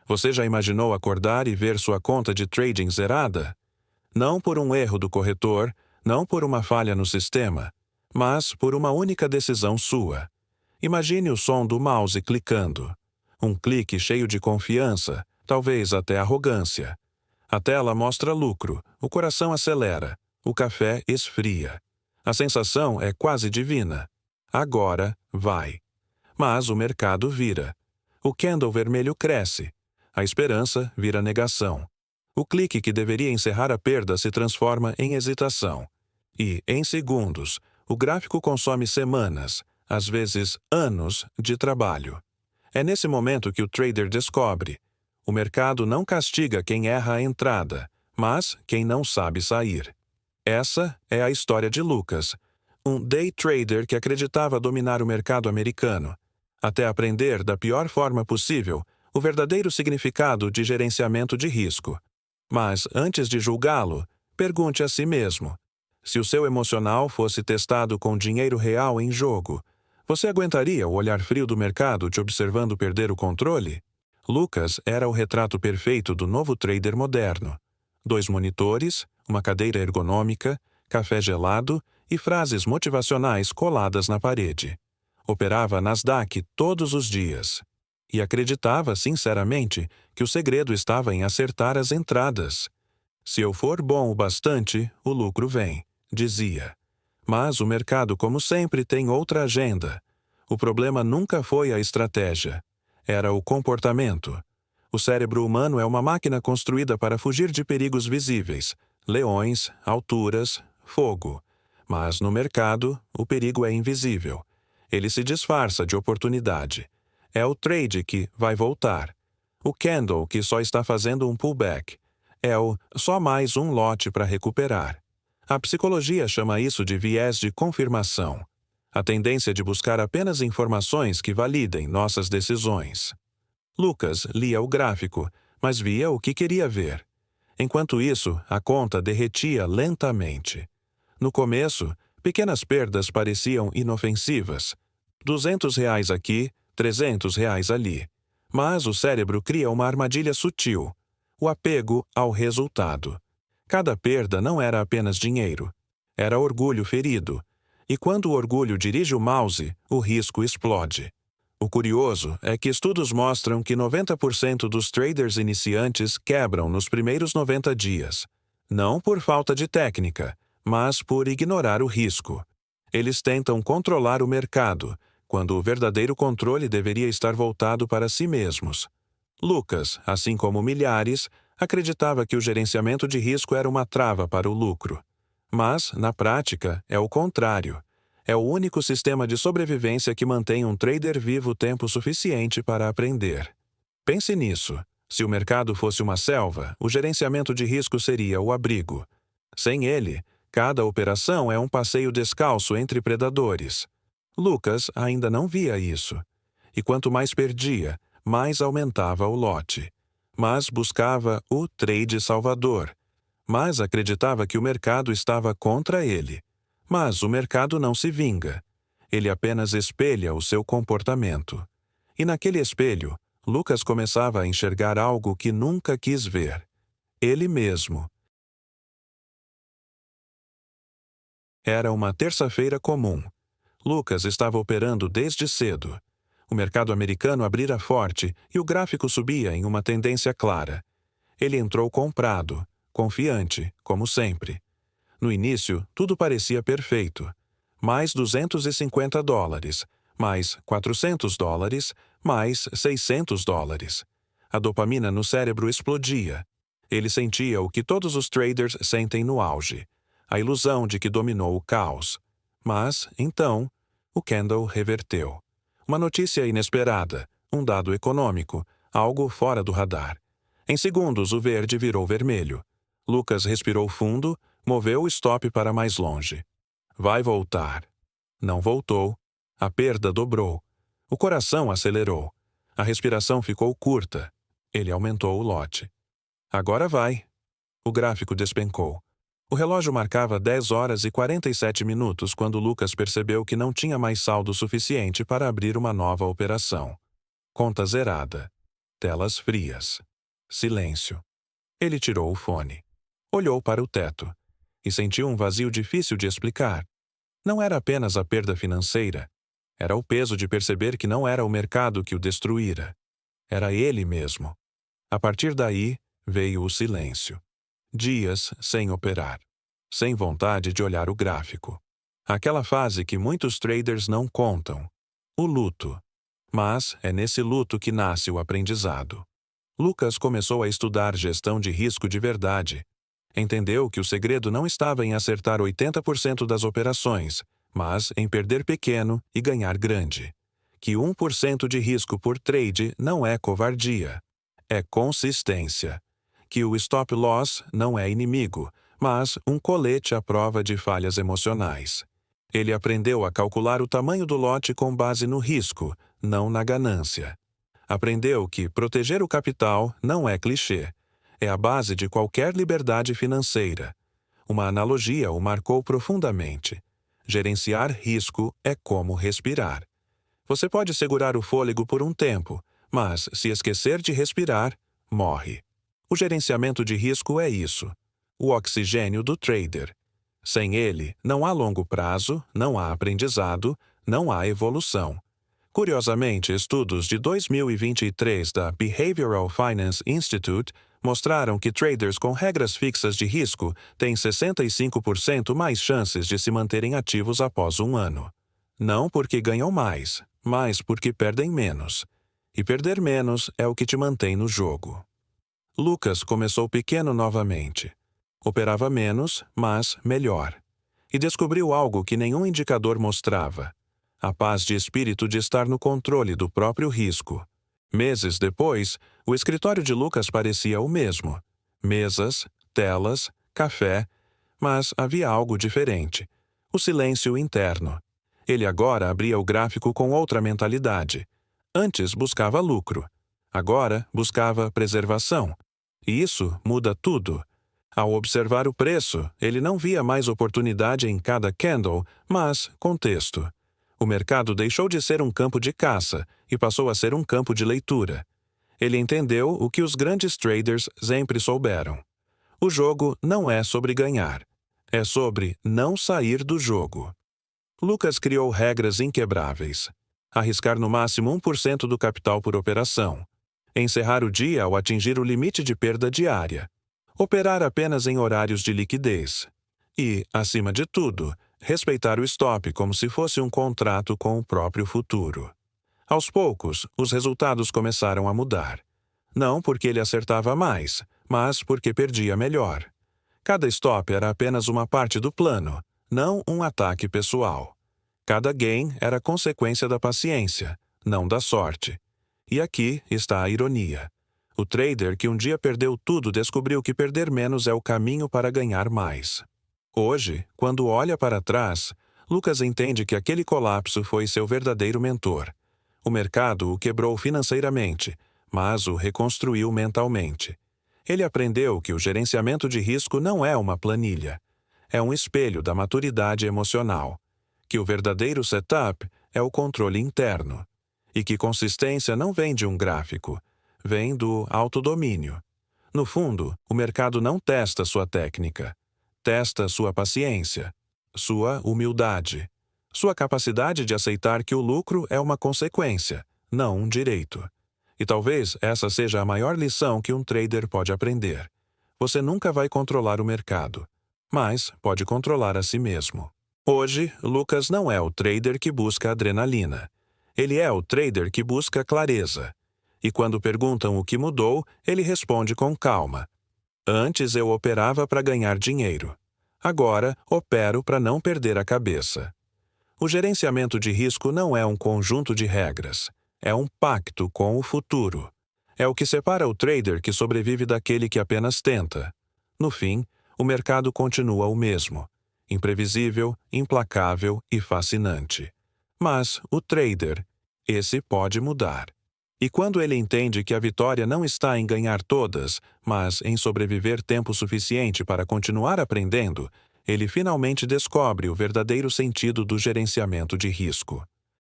Você já imaginou acordar e ver sua conta de trading zerada? Não por um erro do corretor, não por uma falha no sistema, mas por uma única decisão sua. Imagine o som do mouse clicando. Um clique cheio de confiança, talvez até arrogância. A tela mostra lucro, o coração acelera, o café esfria. A sensação é quase divina. Agora vai. Mas o mercado vira. O candle vermelho cresce. A esperança vira negação. O clique que deveria encerrar a perda se transforma em hesitação. E, em segundos, o gráfico consome semanas, às vezes anos, de trabalho. É nesse momento que o trader descobre: o mercado não castiga quem erra a entrada, mas quem não sabe sair. Essa é a história de Lucas, um day trader que acreditava dominar o mercado americano, até aprender da pior forma possível o verdadeiro significado de gerenciamento de risco. Mas, antes de julgá-lo, pergunte a si mesmo: se o seu emocional fosse testado com dinheiro real em jogo, você aguentaria o olhar frio do mercado te observando perder o controle? Lucas era o retrato perfeito do novo trader moderno. 2 monitores, uma cadeira ergonômica, café gelado e frases motivacionais coladas na parede. Operava Nasdaq todos os dias. E acreditava, sinceramente, que o segredo estava em acertar as entradas. Se eu for bom o bastante, o lucro vem, dizia. Mas o mercado, como sempre, tem outra agenda. O problema nunca foi a estratégia. Era o comportamento. O cérebro humano é uma máquina construída para fugir de perigos visíveis: leões, alturas, fogo. Mas no mercado, o perigo é invisível. Ele se disfarça de oportunidade. É o trade que vai voltar. O candle que só está fazendo um pullback. É o só mais um lote para recuperar. A psicologia chama isso de viés de confirmação. A tendência de buscar apenas informações que validem nossas decisões. Lucas lia o gráfico, mas via o que queria ver. Enquanto isso, a conta derretia lentamente. No começo, pequenas perdas pareciam inofensivas. R$ 200 aqui, R$ 300 ali. Mas o cérebro cria uma armadilha sutil: o apego ao resultado. Cada perda não era apenas dinheiro. Era orgulho ferido. E quando o orgulho dirige o mouse, o risco explode. O curioso é que estudos mostram que 90% dos traders iniciantes quebram nos primeiros 90 dias. Não por falta de técnica, mas por ignorar o risco. Eles tentam controlar o mercado, quando o verdadeiro controle deveria estar voltado para si mesmos. Lucas, assim como milhares, acreditava que o gerenciamento de risco era uma trava para o lucro. Mas, na prática, é o contrário. É o único sistema de sobrevivência que mantém um trader vivo tempo suficiente para aprender. Pense nisso. Se o mercado fosse uma selva, o gerenciamento de risco seria o abrigo. Sem ele, cada operação é um passeio descalço entre predadores. Lucas ainda não via isso. E quanto mais perdia, mais aumentava o lote. Mas buscava o trade salvador. Mas acreditava que o mercado estava contra ele. Mas o mercado não se vinga. Ele apenas espelha o seu comportamento. E naquele espelho, Lucas começava a enxergar algo que nunca quis ver. Ele mesmo. Era uma terça-feira comum. Lucas estava operando desde cedo. O mercado americano abrira forte e o gráfico subia em uma tendência clara. Ele entrou comprado, confiante, como sempre. No início, tudo parecia perfeito. Mais $250, mais $400, mais $600. A dopamina no cérebro explodia. Ele sentia o que todos os traders sentem no auge: a ilusão de que dominou o caos. Mas, então, o candle reverteu. Uma notícia inesperada, um dado econômico, algo fora do radar. Em segundos, o verde virou vermelho. Lucas respirou fundo, moveu o stop para mais longe. Vai voltar. Não voltou. A perda dobrou. O coração acelerou. A respiração ficou curta. Ele aumentou o lote. Agora vai. O gráfico despencou. O relógio marcava 10h47 quando Lucas percebeu que não tinha mais saldo suficiente para abrir uma nova operação. Conta zerada. Telas frias. Silêncio. Ele tirou o fone. Olhou para o teto. E sentiu um vazio difícil de explicar. Não era apenas a perda financeira. Era o peso de perceber que não era o mercado que o destruíra. Era ele mesmo. A partir daí, veio o silêncio. Dias sem operar. Sem vontade de olhar o gráfico. Aquela fase que muitos traders não contam. O luto. Mas é nesse luto que nasce o aprendizado. Lucas começou a estudar gestão de risco de verdade. Entendeu que o segredo não estava em acertar 80% das operações, mas em perder pequeno e ganhar grande. Que 1% de risco por trade não é covardia. É consistência. Que o stop loss não é inimigo, mas um colete à prova de falhas emocionais. Ele aprendeu a calcular o tamanho do lote com base no risco, não na ganância. Aprendeu que proteger o capital não é clichê. É a base de qualquer liberdade financeira. Uma analogia o marcou profundamente. Gerenciar risco é como respirar. Você pode segurar o fôlego por um tempo, mas se esquecer de respirar, morre. O gerenciamento de risco é isso. O oxigênio do trader. Sem ele, não há longo prazo, não há aprendizado, não há evolução. Curiosamente, estudos de 2023 da Behavioral Finance Institute mostraram que traders com regras fixas de risco têm 65% mais chances de se manterem ativos após um ano. Não porque ganham mais, mas porque perdem menos. E perder menos é o que te mantém no jogo. Lucas começou pequeno novamente. Operava menos, mas melhor. E descobriu algo que nenhum indicador mostrava. A paz de espírito de estar no controle do próprio risco. Meses depois, o escritório de Lucas parecia o mesmo. Mesas, telas, café, mas havia algo diferente. O silêncio interno. Ele agora abria o gráfico com outra mentalidade. Antes buscava lucro. Agora buscava preservação. E isso muda tudo. Ao observar o preço, ele não via mais oportunidade em cada candle, mas contexto. O mercado deixou de ser um campo de caça e passou a ser um campo de leitura. Ele entendeu o que os grandes traders sempre souberam. O jogo não é sobre ganhar. É sobre não sair do jogo. Lucas criou regras inquebráveis. Arriscar no máximo 1% do capital por operação. Encerrar o dia ao atingir o limite de perda diária. Operar apenas em horários de liquidez. E, acima de tudo, respeitar o stop como se fosse um contrato com o próprio futuro. Aos poucos, os resultados começaram a mudar. Não porque ele acertava mais, mas porque perdia melhor. Cada stop era apenas uma parte do plano, não um ataque pessoal. Cada gain era consequência da paciência, não da sorte. E aqui está a ironia. O trader que um dia perdeu tudo descobriu que perder menos é o caminho para ganhar mais. Hoje, quando olha para trás, Lucas entende que aquele colapso foi seu verdadeiro mentor. O mercado o quebrou financeiramente, mas o reconstruiu mentalmente. Ele aprendeu que o gerenciamento de risco não é uma planilha. É um espelho da maturidade emocional. Que o verdadeiro setup é o controle interno. E que consistência não vem de um gráfico, vem do autodomínio. No fundo, o mercado não testa sua técnica. Testa sua paciência, sua humildade, sua capacidade de aceitar que o lucro é uma consequência, não um direito. E talvez essa seja a maior lição que um trader pode aprender. Você nunca vai controlar o mercado, mas pode controlar a si mesmo. Hoje, Lucas não é o trader que busca adrenalina. Ele é o trader que busca clareza. E quando perguntam o que mudou, ele responde com calma. Antes eu operava para ganhar dinheiro. Agora, opero para não perder a cabeça. O gerenciamento de risco não é um conjunto de regras. É um pacto com o futuro. É o que separa o trader que sobrevive daquele que apenas tenta. No fim, o mercado continua o mesmo. Imprevisível, implacável e fascinante. Mas o trader, esse pode mudar. E quando ele entende que a vitória não está em ganhar todas, mas em sobreviver tempo suficiente para continuar aprendendo, ele finalmente descobre o verdadeiro sentido do gerenciamento de risco.